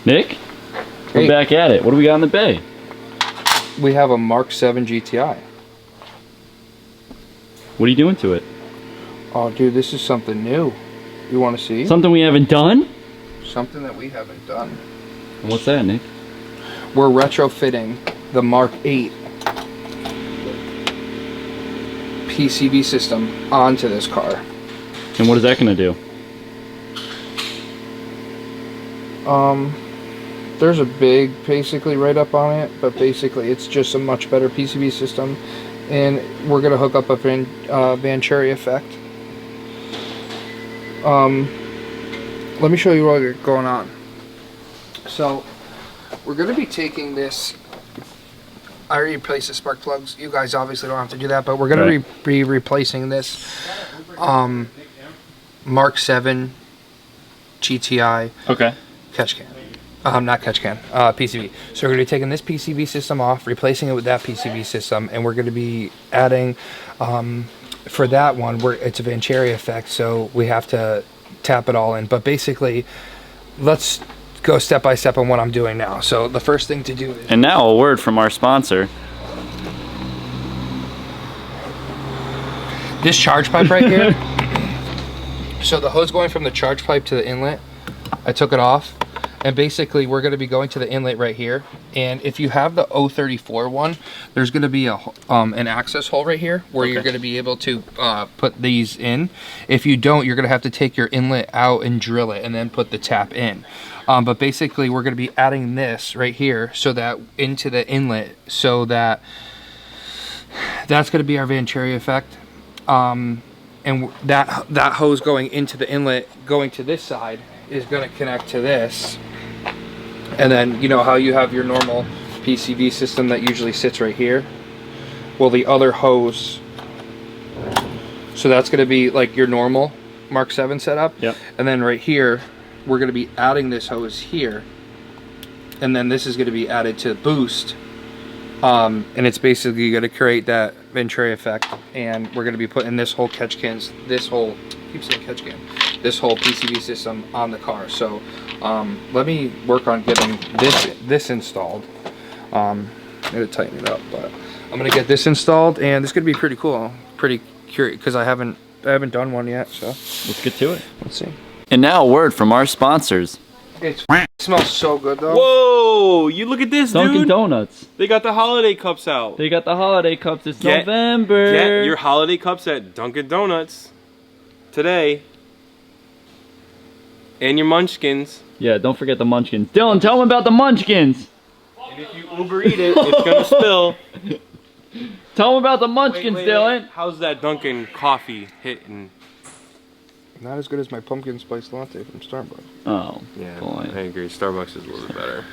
Nick, we're back at it. What do we got in the bay? We have a Mark 7 GTI. What are you doing to it? Oh, dude, this is something new. You want to see? Something we haven't done? Something that we haven't done. What's that, Nick? We're retrofitting the Mark 8 PCV system onto this car. And what is that going to do? There's a big basically right up on it, but basically it's just a much better PCV system, and we're gonna hook up a Venturi effect. Let me show you what's going on. So we're gonna be taking this. I already replaced the spark plugs. You guys obviously don't have to do that, but we're gonna be replacing this Mark 7 GTI. Okay. Catch can. Not catch can. PCV. So we're going to be taking this PCV system off, replacing it with that PCV system, and we're going to be adding, for that one, it's a Venturi effect, so we have to tap it all in. But basically, let's go step by step on what I'm doing now. So the first thing to do is... And now a word from our sponsor. This charge pipe right here. So the hose going from the charge pipe to the inlet, I took it off. And basically, we're going to be going to the inlet right here. And if you have the 034 one, there's going to be a an access hole right here where you're going to be able to put these in. If you don't, you're going to have to take your inlet out and drill it and then put the tap in. But basically, we're going to be adding this right here so that into the inlet, so that that's going to be our Venturi effect. And that hose going into the inlet, going to this side, is going to connect to this. And then, you know how you have your normal PCV system that usually sits right here? Well, the other hose, so that's going to be like your normal Mark 7 setup. Yep. And then right here, we're going to be adding this hose here. And then this is going to be added to boost. And it's basically going to create that Venturi effect. And we're going to be putting this whole catch cans, this whole PCV system on the car. So let me work on getting this installed. I'm gonna tighten it up, but I'm gonna get this installed, and this could be pretty cool. Pretty curious because I haven't done one yet. So let's get to it. Let's see. And now a word from our sponsors. It smells so good though. Whoa! You look at this, Dunkin' dude. Donuts. They got the holiday cups out. They got the holiday cups. It's November. Get your holiday cups at Dunkin' Donuts today. And your munchkins. Yeah, don't forget the munchkins. Dylan, tell them about the munchkins. And if you Uber eat it, it's gonna spill. Tell them about the munchkins, Dylan. How's that Dunkin' coffee hitting? Not as good as my pumpkin spice latte from Starbucks. Oh, yeah, boy. I agree. Starbucks is a little bit better.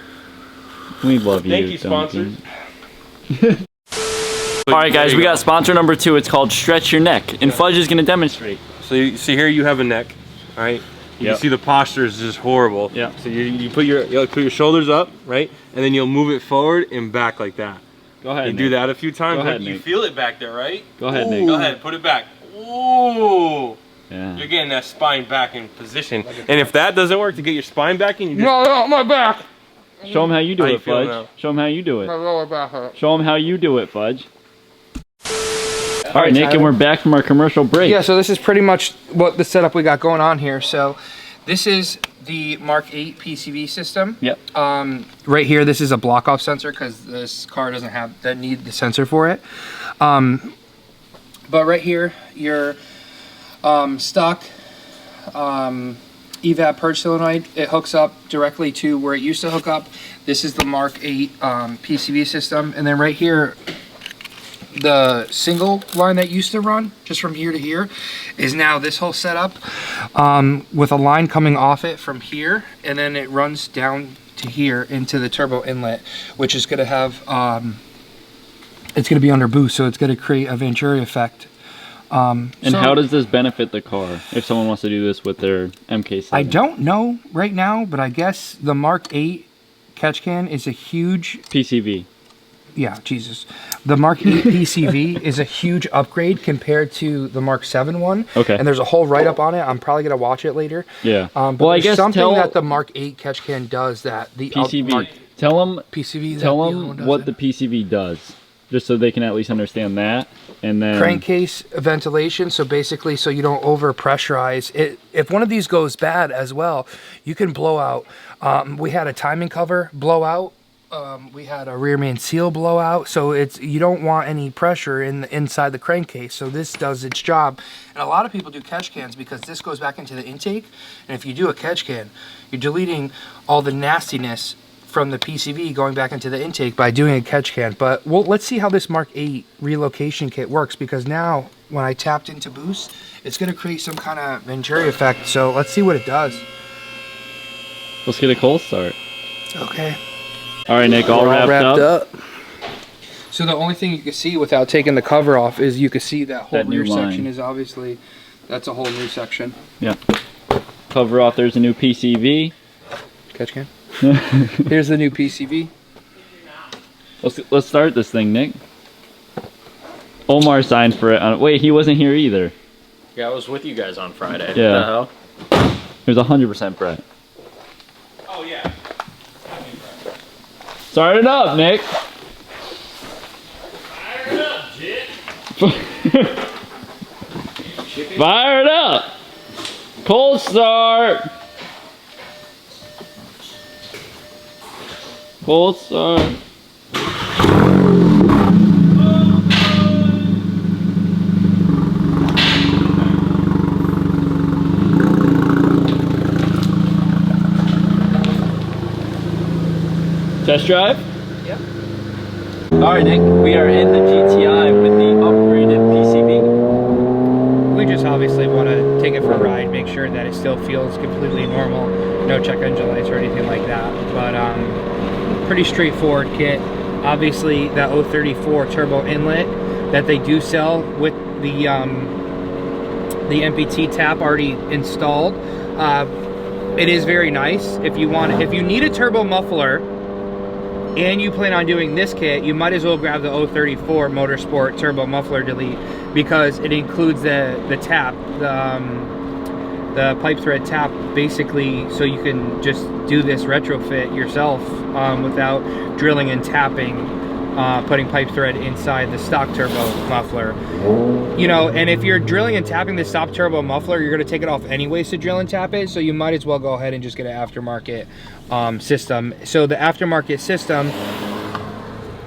We love you. Thank you, sponsors. Alright guys, we got sponsor number 2. It's called Stretch Your Neck. And Fudge is going to demonstrate. So you see here you have a neck, alright? You can see the posture is just horrible. Yeah. So you put your shoulders up, right? And then you'll move it forward and back like that. Go ahead, You Nick. do that a few times. Go ahead, you Nick. feel it back there, right? Go ahead, Ooh. Nick. Go ahead, put it back. Ooh. Yeah. You're getting that spine back in position. And if that doesn't work to get your spine back in, you just... No, my back. Show them how you do How you it, feeling Fudge. now? Show them how you do My it. lower back hurt. Show them how you do it, Fudge. Alright, Nick, and we're back from our commercial break. Yeah, so this is pretty much what the setup we got going on here. So this is the Mark 8 PCV system. Yep. Right here, this is a block off sensor because this car doesn't need the sensor for it. But right here, your stock evap purge solenoid, it hooks up directly to where it used to hook up. This is the Mark 8 PCV system. And then right here, the single line that used to run just from here to here is now this whole setup with a line coming off it from here, and then it runs down to here into the turbo inlet, which is going to have it's going to be under boost, so it's going to create a Venturi effect. And how does this benefit the car if someone wants to do this with their MK7? I don't know right now, but I guess the Mark 8 catch can is a huge PCV. Yeah, Jesus. The Mark 8 PCV is a huge upgrade compared to the Mark 7 one. Okay. And there's a whole write-up on it. I'm probably going to watch it later. Yeah. But well, I there's guess something that the Mark 8 catch can does that the PCV. Tell them PCV. Tell them what the PCV does, just so they can at least understand that. And then crankcase ventilation. So basically, so you don't over pressurize it. If one of these goes bad as well, you can blow out. We had a timing cover blow out. We had a rear main seal blowout, so you don't want any pressure inside the crankcase. So this does its job. And a lot of people do catch cans because this goes back into the intake. And if you do a catch can, you're deleting all the nastiness from the PCV going back into the intake by doing a catch can. But let's see how this Mark 8 relocation kit works, because now when I tapped into boost, it's going to create some kind of Venturi effect. So let's see what it does. Let's get a cold start. Okay. All right, Nick, all wrapped up. So the only thing you can see without taking the cover off is you can see that whole rear section is obviously, that's a whole new section. Yeah. Cover off, there's a new PCV. Catch can. Here's the new PCV. Let's start this thing, Nick. Omar signed for it. Wait, he wasn't here either. Yeah, I was with you guys on Friday. Yeah. What the hell? It was 100% Brett. Oh, yeah. Start it up, Nick. Fire it up, Jit. Fire it up. Cold start. Cold start. Test drive? Yep. All right, Nick, we are in the GTI with the upgraded PCV. We just obviously want to take it for a ride, make sure that it still feels completely normal, no check engine lights or anything like that. But pretty straightforward kit. Obviously, that 034 turbo inlet that they do sell with the MPT tap already installed. It is very nice. If you need a turbo muffler and you plan on doing this kit, you might as well grab the 034 Motorsport turbo muffler delete, because it includes the tap, the pipe thread tap, basically, so you can just do this retrofit yourself without drilling and tapping, putting pipe thread inside the stock turbo muffler. You know, and if you're drilling and tapping the stock turbo muffler, you're going to take it off anyways to drill and tap it, so you might as well go ahead and just get an aftermarket system. So the aftermarket system,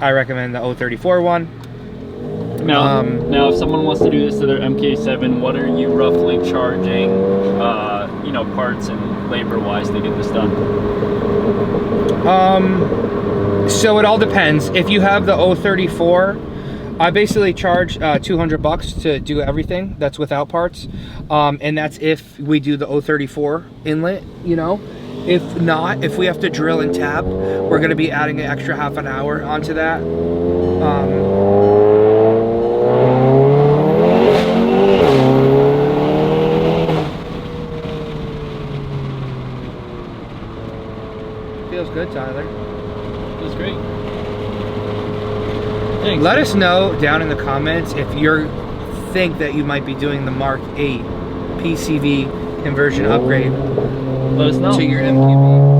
I recommend the 034 one. Now, if someone wants to do this to their MK7, what are you roughly charging, you know, parts and labor-wise to get this done? So it all depends. If you have the 034, I basically charge $200 to do everything. That's without parts, and that's if we do the 034 inlet. You know, if not, if we have to drill and tap, we're going to be adding an extra half an hour onto that. Feels good, Tyler. Feels great. Thanks. Let us know down in the comments if you think that you might be doing the Mark 8 PCV conversion upgrade Let us know. to your MPV.